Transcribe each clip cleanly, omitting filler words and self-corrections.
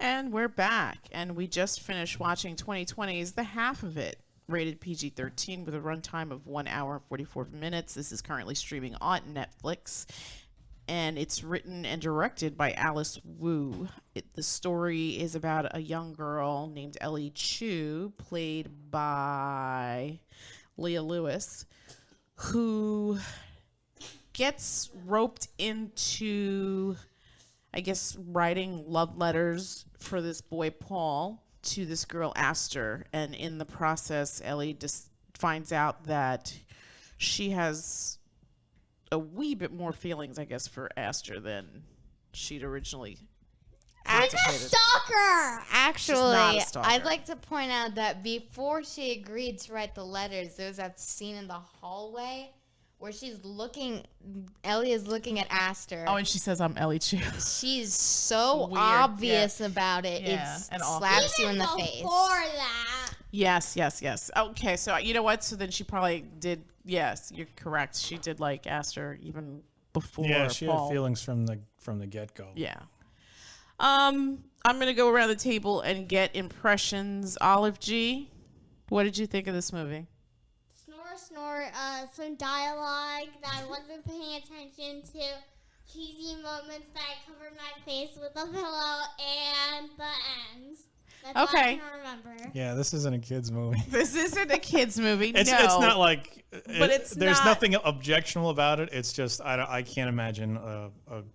And we're back, and we just finished watching 2020's The Half of It, rated PG-13 with a runtime of 1 hour and 44 minutes. This is currently streaming on Netflix, and it's written and directed by Alice Wu. The story is about a young girl named Ellie Chu, played by Leah Lewis, who gets roped into, I guess, writing love letters for this boy Paul to this girl Aster, and in the process Ellie just finds out that she has a wee bit more feelings, I guess, for Aster than she'd originally anticipated. Stalker! Actually, not a stalker. I'd like to point out that before she agreed to write the letters, there was that scene in the hallway where Ellie is looking at Aster. Oh, and she says, "I'm Ellie Chu." She's so Weird. obvious about it. Yeah, It and awful. slaps you in the Even face. before that. Yes. Okay, so you know what? So then she probably did. Yes, you're correct. She did like Aster even before. Yeah, she Paul. had feelings from the get-go. Yeah. I'm gonna go around the table and get impressions. Olive G, what did you think of this movie? Snore, some dialogue that I wasn't paying attention to, cheesy moments that I covered my face with a pillow, and the ends. That's all I can remember. Yeah, this isn't a kid's movie. This isn't a kid's movie. It's no. not like, there's not- nothing objectionable about it. It's just I can't imagine a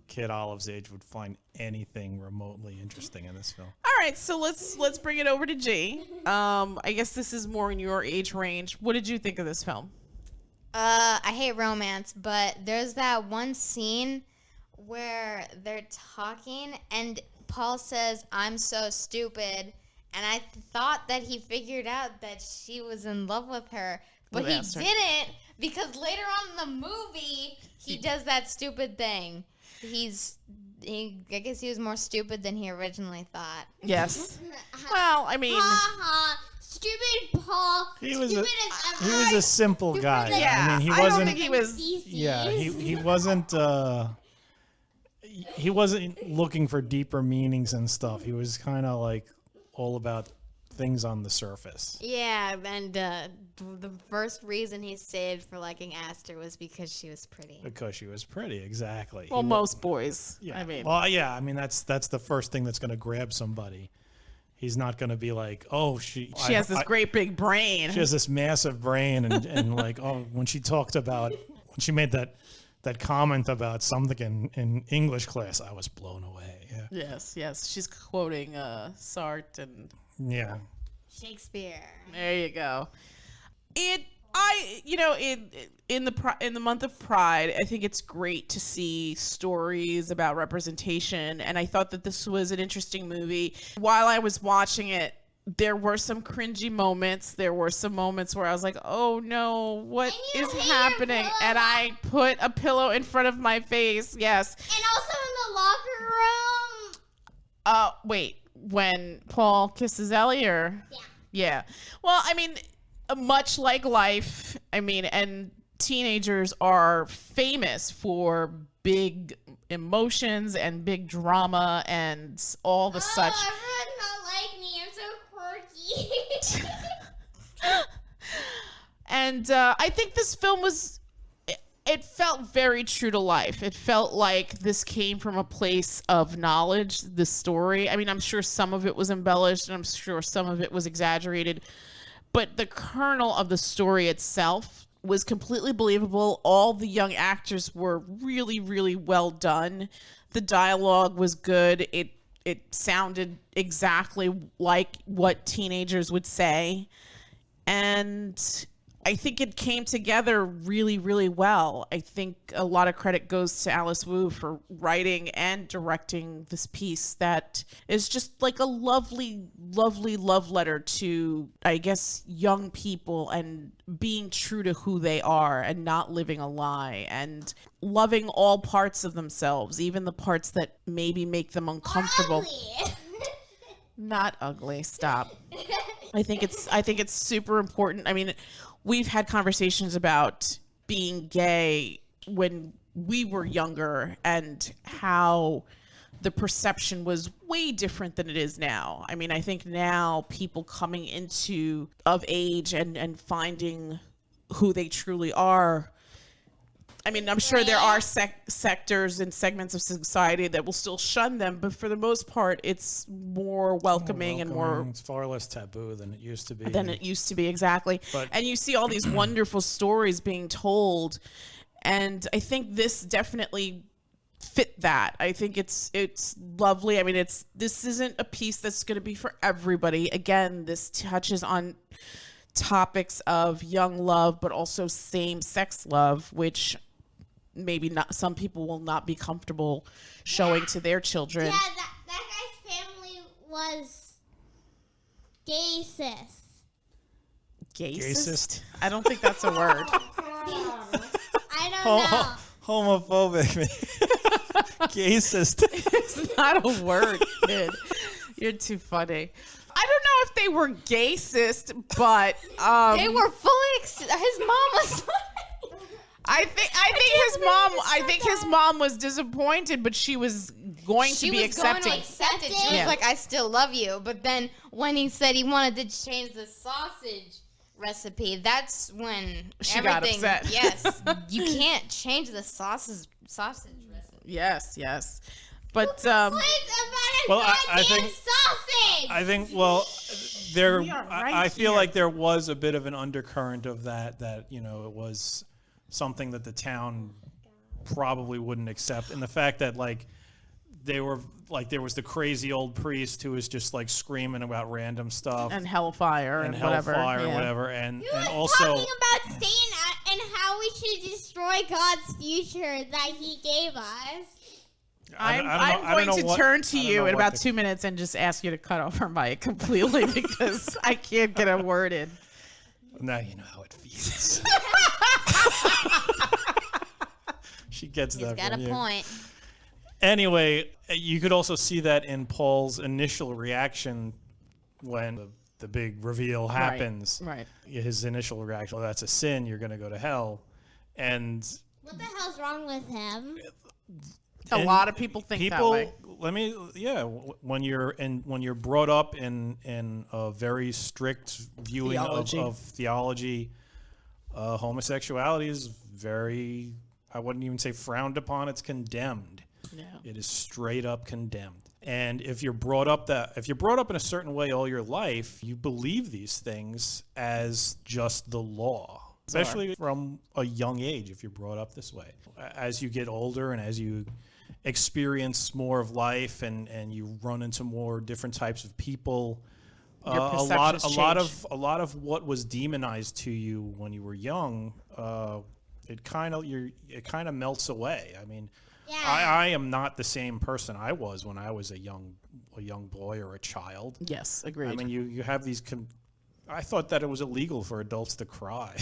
kid Olive's age would find anything remotely interesting in this film. All right, so let's bring it over to G. I guess this is more in your age range. What did you think of this film? I hate romance, but there's that one scene where they're talking and Paul says, "I'm so stupid," and I thought that he figured out that she was in love with her, but he didn't, because later on in the movie he does that stupid thing. I guess he was more stupid than he originally thought. Yes. Well, I mean, Stupid Paul. He was Stupid he was a simple guy. Yeah, I mean, he I wasn't. don't think he was. Yeah, he wasn't. He wasn't looking for deeper meanings and stuff. He was kind of like all about things on the surface. Yeah, and the first reason he saved for liking Aster was because she was pretty. Because she was pretty, exactly. Well, most boys. Yeah. I mean, well, yeah. I mean, that's the first thing that's going to grab somebody. He's not going to be like, oh, she has this great big brain. She has this massive brain, and like, oh, when she made that comment about something in English class, I was blown away. Yeah. Yes. She's quoting Sartre and Yeah. Shakespeare. there you go. In the month of Pride, I think it's great to see stories about representation, and I thought that this was an interesting movie. While I was watching it, there were some cringy moments. There were some moments where I was like, "Oh no, what is happening?" And I put a pillow in front of my face. Yes. And also in the locker room. Wait, when Paul kisses Ellie, or yeah. Well, I mean, much like life, I mean, and teenagers are famous for big emotions and big drama and all the such. Everyone's not like me. I'm so quirky. And I think this film it felt very true to life. It felt like this came from a place of knowledge, this story. I mean, I'm sure some of it was embellished and I'm sure some of it was exaggerated, but the kernel of the story itself was completely believable. All the young actors were really, really well done. The dialogue was good. It sounded exactly like what teenagers would say. And I think it came together really, really well. I think a lot of credit goes to Alice Wu for writing and directing this piece that is just like a lovely, lovely love letter to, I guess, young people and being true to who they are and not living a lie and loving all parts of themselves, even the parts that maybe make them uncomfortable. Ugly. Not ugly. Stop. I think it's super important. I mean, we've had conversations about being gay when we were younger and how the perception was way different than it is now. I mean, I think now people coming into of age and finding who they truly are. I mean, I'm sure there are sectors and segments of society that will still shun them, but for the most part, it's more welcoming and more. It's far less taboo than it used to be. Exactly. And you see all these wonderful stories being told, and I think this definitely fit that. I think it's lovely. I mean, this isn't a piece that's going to be for everybody. Again, this touches on topics of young love, but also same-sex love, which maybe not some people will not be comfortable showing to their children. Yeah, that guy's family was gay cis. Gaycist? I don't think that's a word. I don't know. Homophobic, man. Gaycist. It's not a word, kid. You're too funny. I don't know if they were gaycist, but They were fully. His mom was. I think his mom was disappointed, but she was going to be accepting. Going to accept it. She was like, "I still love you." But then when he said he wanted to change the sausage recipe, that's when she got upset. Yes, you can't change the sausage recipe. Yes. But I think there. I feel like there was a bit of an undercurrent of that it was something that the town probably wouldn't accept, and the fact that there was the crazy old priest who was just screaming about random stuff and hellfire and whatever, and also talking about Satan and how we should destroy God's future that He gave us. I'm going to turn to you in about 2 minutes and just ask you to cut off her mic completely because I can't get a word in. Now you know how it feels. She gets that. He's got a point. Anyway, you could also see that in Paul's initial reaction when the big reveal happens. Right. His initial reaction, that's a sin, you're going to go to hell. And what the hell's wrong with him? A lot of people think that way. When you're brought up in a very strict viewing of theology, homosexuality is very, I wouldn't even say frowned upon, it's condemned. Yeah. It is straight up condemned. And if you're brought up in a certain way all your life, you believe these things as just the law. Especially from a young age, if you're brought up this way. As you get older and as you experience more of life and you run into more different types of people, a lot of what was demonized to you when you were young, it kind of melts away. I mean, I am not the same person I was when I was a young boy or a child. Yes, agreed. I mean, you have these. I thought that it was illegal for adults to cry.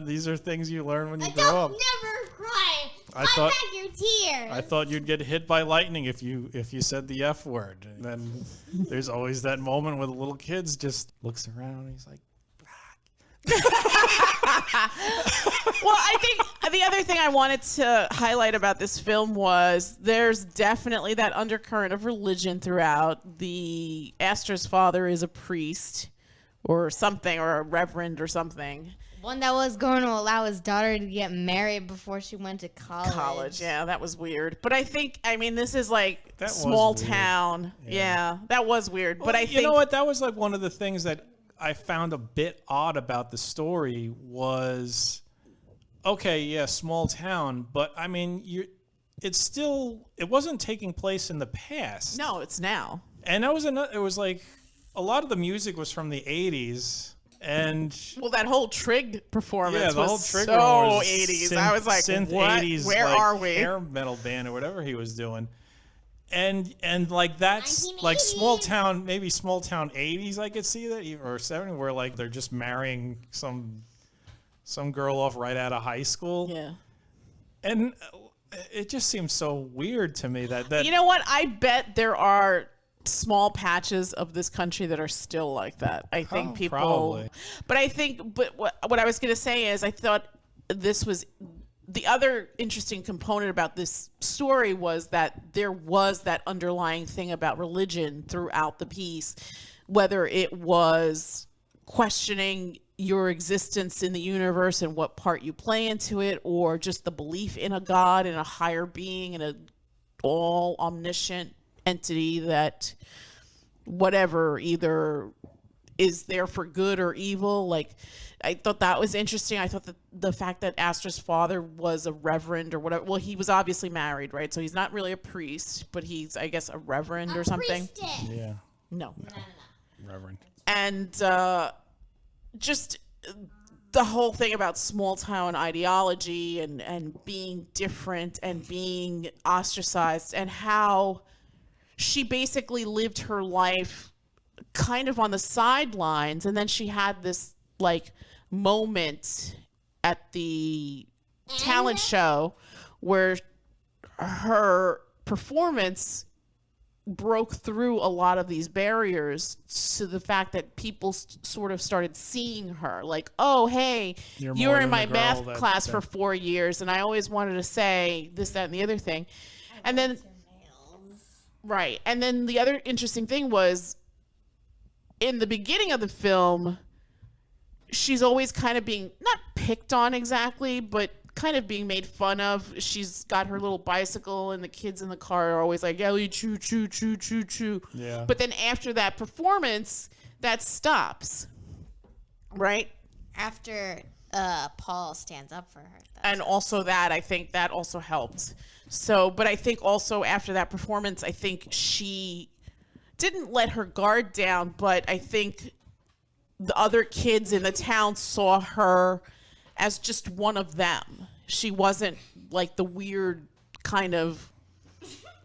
These are things you learn when you grow up. Never cry. I thought back your tears. I thought you'd get hit by lightning if you said the F word. And then there's always that moment where the little kids just looks around and he's like, well, I think the other thing I wanted to highlight about this film was there's definitely that undercurrent of religion throughout. The Aster's father is a priest or something, or a reverend or something. One that was going to allow his daughter to get married before she went to college. Yeah, that was weird. But I mean, this is like that small town. Yeah, that was weird. Well, but I think, you know what? That was like one of the things that I found a bit odd about the story was, okay, yeah, small town, but I mean, it wasn't taking place in the past. No, it's now. And it was like a lot of the music was from the 80s. And well, that whole Trig performance was so 80s. I was like, synth what? 80s, Where are we? Hair metal band or whatever he was doing. And like that's like small town 80s, I could see that, or 70s, where like they're just marrying some girl off right out of high school. Yeah. And it just seems so weird to me that you know what? I bet there are small patches of this country that are still like that. I think people probably. But I think what I was going to say is I thought this was the other interesting component about this story was that there was that underlying thing about religion throughout the piece, whether it was questioning your existence in the universe and what part you play into it, or just the belief in a God and a higher being and a all omniscient entity that whatever either is there for good or evil. Like, I thought that was interesting. I thought that the fact that Aster's father was a reverend or whatever, well, he was obviously married, right? So he's not really a priest, but he's, I guess, a reverend or something. Priestess. Yeah, No. Reverend. And just the whole thing about small town ideology and being different and being ostracized, and how she basically lived her life kind of on the sidelines, and then she had this like moment at the talent show where her performance broke through a lot of these barriers to the fact that people sort of started seeing her like, oh, hey, you were in my math class for 4 years and I always wanted to say this, that, and the other thing. And then right, and then the other interesting thing was in the beginning of the film, she's always kind of being not picked on exactly, but kind of being made fun of. She's got her little bicycle and the kids in the car are always like, Ellie Chu, Chu, Chu, Chu, Chu. Yeah. But then after that performance, that stops, right? After Paul stands up for her. And also that, I think that also helped. So, but I think also after that performance, I think she didn't let her guard down, but I think the other kids in the town saw her as just one of them. She wasn't like the weird kind of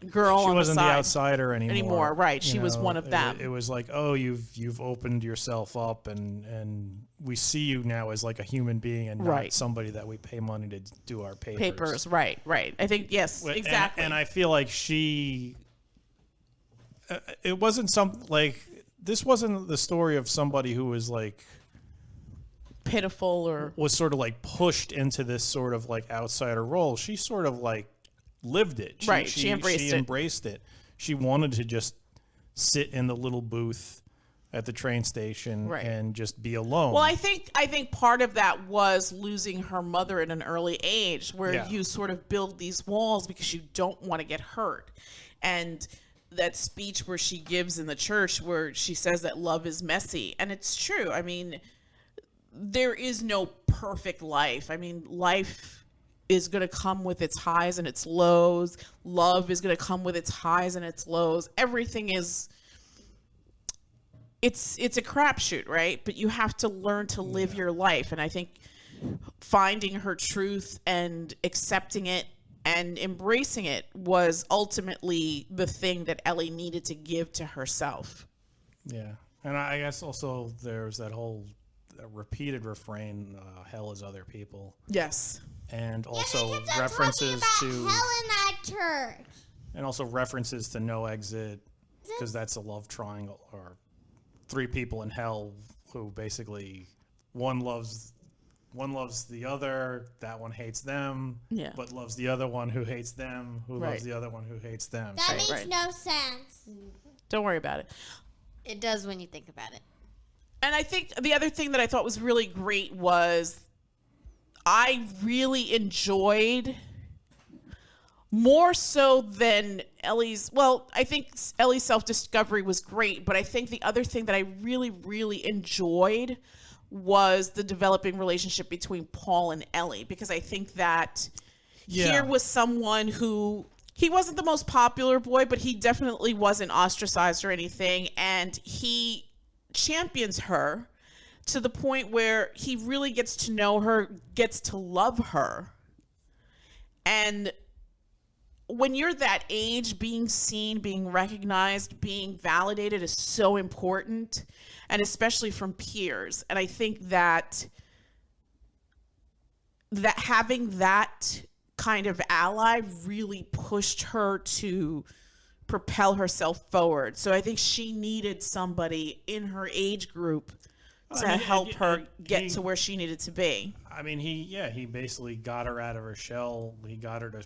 girl on the side. She wasn't the outsider anymore. Right. She was one of them. It was like, oh, you've opened yourself up, and we see you now as like a human being and not somebody that we pay money to do our papers. Right. I think, yes, exactly. And I feel like she, it wasn't this wasn't the story of somebody who was like pitiful or was sort of like pushed into this sort of like outsider role. She sort of like lived it. She embraced it. She wanted to just sit in the little booth at the train station and just be alone. Well, I think part of that was losing her mother at an early age, where you sort of build these walls because you don't want to get hurt. And that speech where she gives in the church where she says that love is messy, and it's true. I mean, there is no perfect life. I mean, life is going to come with its highs and its lows. Love is going to come with its highs and its lows. Everything is, it's a crapshoot, right? But you have to learn to live your life. And I think finding her truth and accepting it and embracing it was ultimately the thing that Ellie needed to give to herself. Yeah. And I guess also there's that whole repeated refrain, hell is other people. Yes. And also references to hell in that church. And also references to no exit, because that's a love triangle, or three people in hell who basically one loves the other, that one hates them, but loves the other one who hates them, who loves the other one who hates them. That makes no sense. Don't worry about it. It does when you think about it. And I think the other thing that I thought was really great was I really enjoyed, more so than Ellie's, well, I think Ellie's self-discovery was great, but I think the other thing that I really, really enjoyed was the developing relationship between Paul and Ellie, because I think that here was someone who, he wasn't the most popular boy, but he definitely wasn't ostracized or anything, and he champions her to the point where he really gets to know her, gets to love her. And when you're that age, being seen, being recognized, being validated is so important, and especially from peers. And I think that having that kind of ally really pushed her to propel herself forward. So I think she needed somebody in her age group to help her get to where she needed to be. I mean, he basically got her out of her shell. He got her to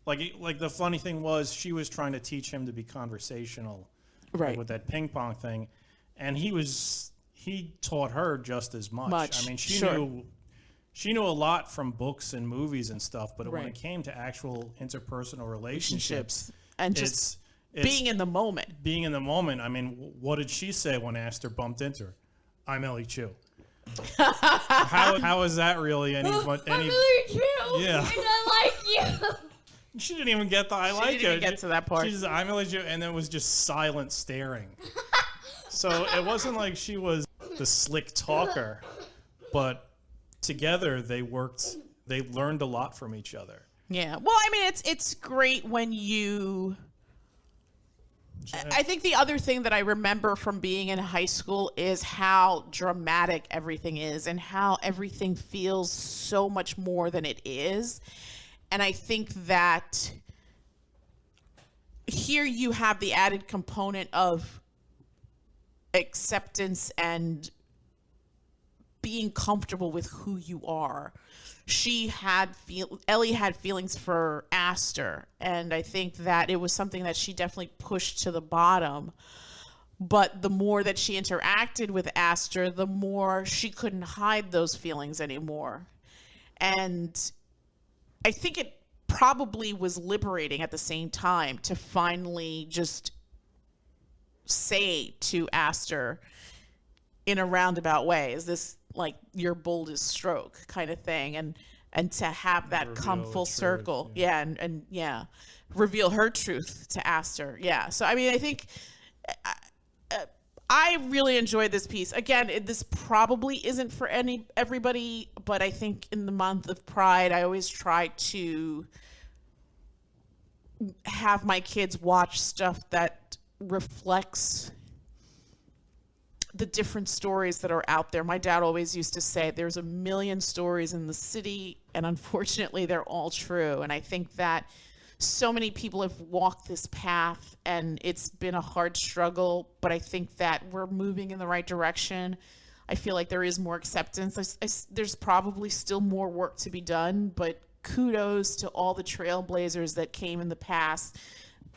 like the funny thing was she was trying to teach him to be conversational, Right. with that ping pong thing, and he taught her just as much. I mean, she knew a lot from books and movies and stuff, but when Right. it came to actual interpersonal relationships and just being in the moment. Being in the moment. I mean, what did she say when Aster bumped into her? I'm Ellie Chu. How is that really any? I'm really true. Yeah. And I like you. She didn't even get the I like She didn't even get to that part. She's I'm Ellie Chu, and then was just silent staring. So it wasn't like she was the slick talker, but together they learned a lot from each other. Yeah. Well, I mean, it's great when you. I think the other thing that I remember from being in high school is how dramatic everything is and how everything feels so much more than it is. And I think that here you have the added component of acceptance and being comfortable with who you are. Ellie had feelings for Aster, and I think that it was something that she definitely pushed to the bottom. But the more that she interacted with Aster, the more she couldn't hide those feelings anymore. And I think it probably was liberating at the same time to finally just say to Aster in a roundabout way, is this like your boldest stroke kind of thing, and to have that come full circle. And reveal her truth to Aster. So I mean, I think I really enjoyed this piece. Again, this probably isn't for everybody, but I think in the month of Pride, I always try to have my kids watch stuff that reflects the different stories that are out there. My dad always used to say there's a million stories in the city, and unfortunately they're all true. And I think that so many people have walked this path and it's been a hard struggle, but I think that we're moving in the right direction. I feel like there is more acceptance. There's probably still more work to be done, but kudos to all the trailblazers that came in the past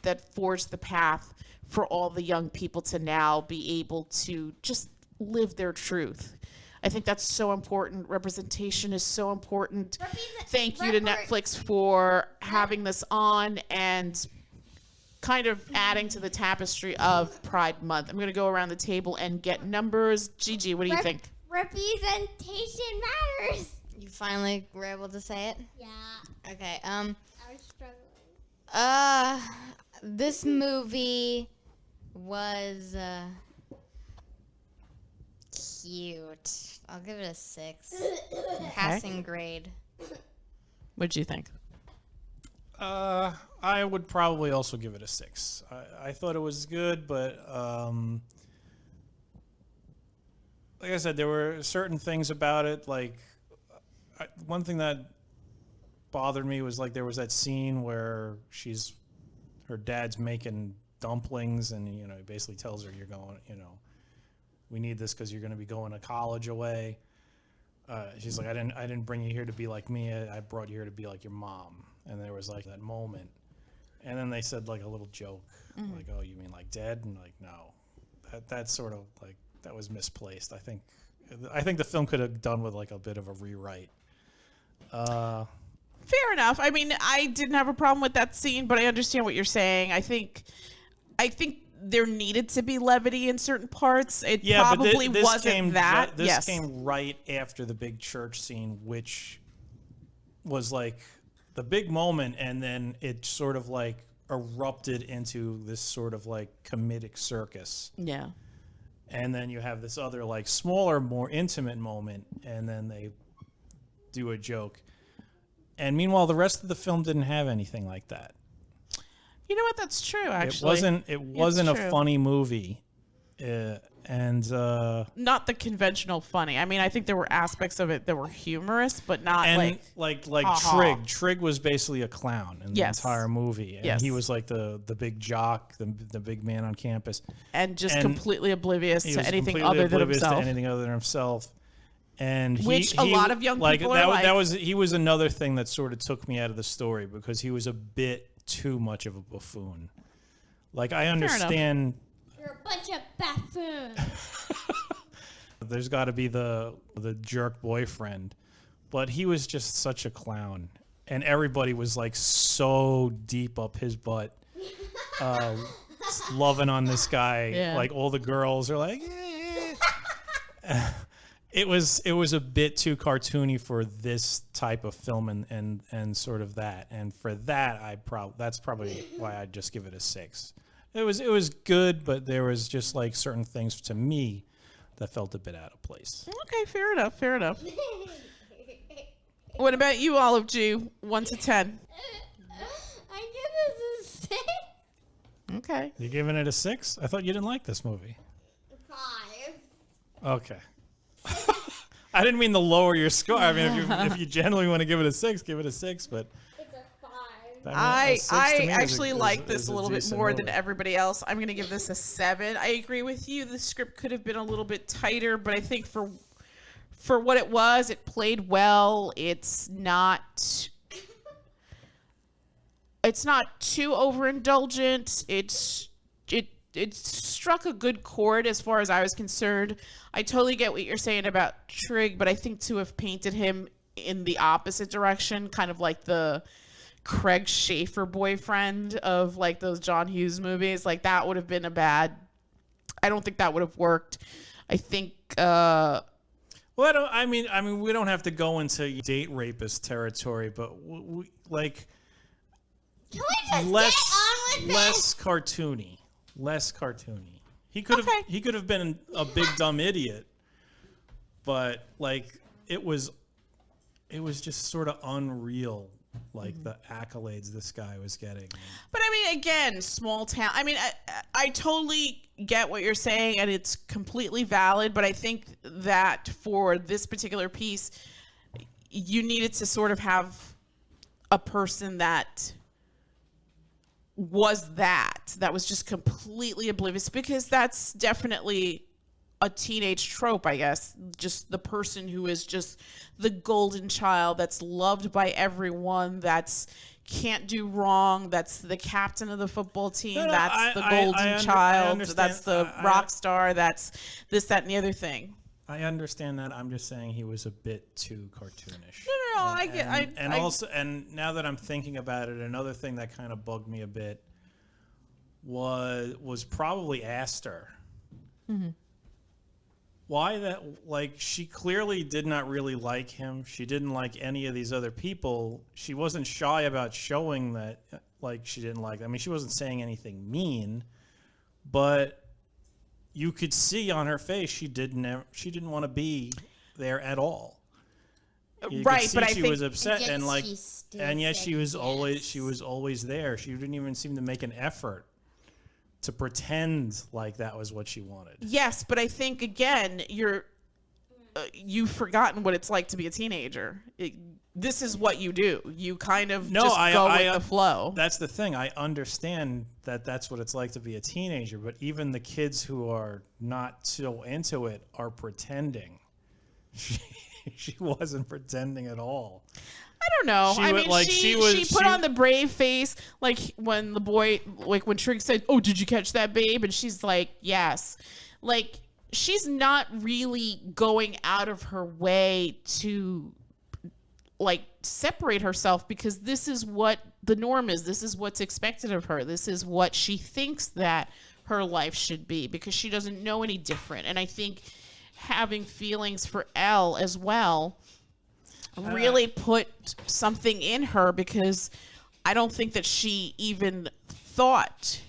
that forged the path for all the young people to now be able to just live their truth. I think that's so important. Representation is so important. Thank you to Netflix for having this on and kind of adding to the tapestry of Pride Month. I'm going to go around the table and get numbers. Gigi, what do you think? Representation matters. You finally were able to say it? Yeah. Okay. I was struggling. This movie was cute. I'll give it a 6. Passing grade. What'd you think? I would probably also give it a 6. I thought it was good, but like I said, there were certain things about it. Like one thing that bothered me was like there was that scene where her dad's making dumplings, and he basically tells her, "You're going, we need this because you're going to be going to college away." She's like, I didn't bring you here to be like me. I brought you here to be like your mom." And there was like that moment, and then they said like a little joke, like, "Oh, you mean like dead?" And like, no, that's sort of like that was misplaced. I think the film could have done with like a bit of a rewrite. Fair enough. I mean, I didn't have a problem with that scene, but I understand what you're saying. I think there needed to be levity in certain parts. It probably wasn't that. This came right after the big church scene, which was like the big moment, and then it sort of like erupted into this sort of like comedic circus. Yeah. And then you have this other like smaller, more intimate moment, and then they do a joke. And meanwhile, the rest of the film didn't have anything like that. You know what? That's true. Actually, it wasn't a funny movie, and not the conventional funny. I mean, I think there were aspects of it that were humorous, but not like uh-huh. Trig. Trig was basically a clown in the entire movie, and he was like the big jock, the big man on campus, and just completely oblivious to anything other than himself. And Which a lot of young people are like. He was another thing that sort of took me out of the story because he was a bit too much of a buffoon. Like, I understand. You're a bunch of buffoons. There's got to be the jerk boyfriend, but he was just such a clown, and everybody was like so deep up his butt, loving on this guy. Yeah. Like all the girls are like, it was a bit too cartoony for this type of film and sort of that. And for that, that's probably why I'd just give it a 6. It was good, but there was just like certain things to me that felt a bit out of place. Okay, fair enough. What about you, Olive G? 1 to 10. I give this a 6. Okay. You giving it a 6? I thought you didn't like this movie. 5. Okay. I didn't mean to lower your score. I mean, if you generally want to give it a 6, give it a 6. But It's a 5. I me actually like this is a little bit decent more movie. than everybody else. I'm going to give this a 7. I agree with you. The script could have been a little bit tighter, but I think for what it was, it played well. It's not too overindulgent. It struck a good chord as far as I was concerned. I totally get what you're saying about Trig, but I think to have painted him in the opposite direction, kind of like the Craig Schaefer boyfriend of like those John Hughes movies, like that would have been I don't think that would have worked. I think well, I mean, we don't have to go into date rapist territory, but we like Can we just less get on with less cartoony. He could have been a big dumb idiot, but like it was just sort of unreal, like the accolades this guy was getting. But I mean, again, small town. I mean, I totally get what you're saying, and it's completely valid. But I think that for this particular piece, you needed to sort of have a person that was just completely oblivious, because that's definitely a teenage trope, I guess. Just the person who is just the golden child that's loved by everyone, that's can't do wrong, that's the captain of the football team, that's the golden child, that's the rock star, that's this, that, and the other thing. I understand that. I'm just saying he was a bit too cartoonish. No, And now that I'm thinking about it, another thing that kind of bugged me a bit was probably Aster. Mm-hmm. Why that? Like, she clearly did not really like him. She didn't like any of these other people. She wasn't shy about showing that, like, she didn't like them. I mean, she wasn't saying anything mean, but you could see on her face she didn't want to be there at all. You right, could see but I she think was upset, and like, and yet said she was yes. always there. She didn't even seem to make an effort to pretend like that was what she wanted. Yes, but I think again, you've forgotten what it's like to be a teenager. This is what you do. You kind of go with the flow. That's the thing. I understand that that's what it's like to be a teenager, but even the kids who are not so into it are pretending. She wasn't pretending at all. I don't know. She put on the brave face, like when the boy, like when Trig said, "Oh, did you catch that, babe?" And she's like, "Yes." Like, she's not really going out of her way to like separate herself, because this is what the norm is. This is what's expected of her. This is what she thinks that her life should be, because she doesn't know any different. And I think having feelings for Elle as well really put something in her, because I don't think that she even thought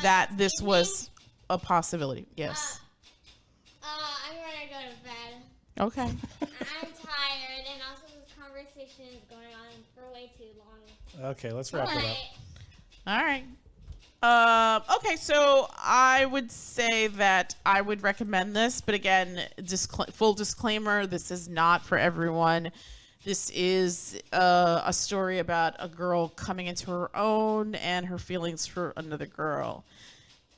that this was a possibility. Yes. I'm gonna go to bed. Okay. I'm tired, and also this conversation is going on for way too long. Okay, let's wrap it up. All right. Okay, so I would say that I would recommend this, but again, full disclaimer, this is not for everyone. This is a story about a girl coming into her own and her feelings for another girl.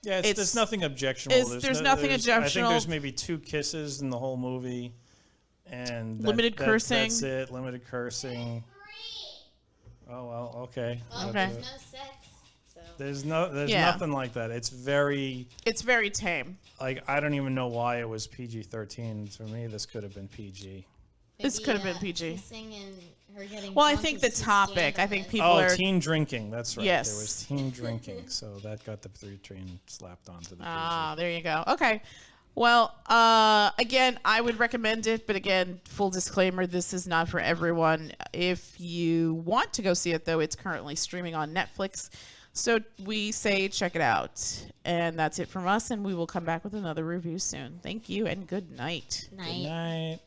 Yeah, there's nothing objectionable. There's nothing objectionable. I think there's maybe 2 kisses in the whole movie, And Limited cursing. That's it. Limited cursing. Oh well, okay. Well, Okay. there's no sex. So. There's Yeah. nothing like that. It's very tame. like I don't even know why it was PG-13. For me, this could have been PG. This could have been PG. Kissing and her getting Well, I drunk think is the too topic. I think scandalous. people Oh, are. teen drinking. That's right. Yes. There was teen drinking, so that got the 13 slapped onto the Ah, PG. there you go. Okay. Well, again, I would recommend it, but again, full disclaimer, this is not for everyone. If you want to go see it, though, it's currently streaming on Netflix. So we say check it out. And that's it from us, and we will come back with another review soon. Thank you, and good night. Night. Good night.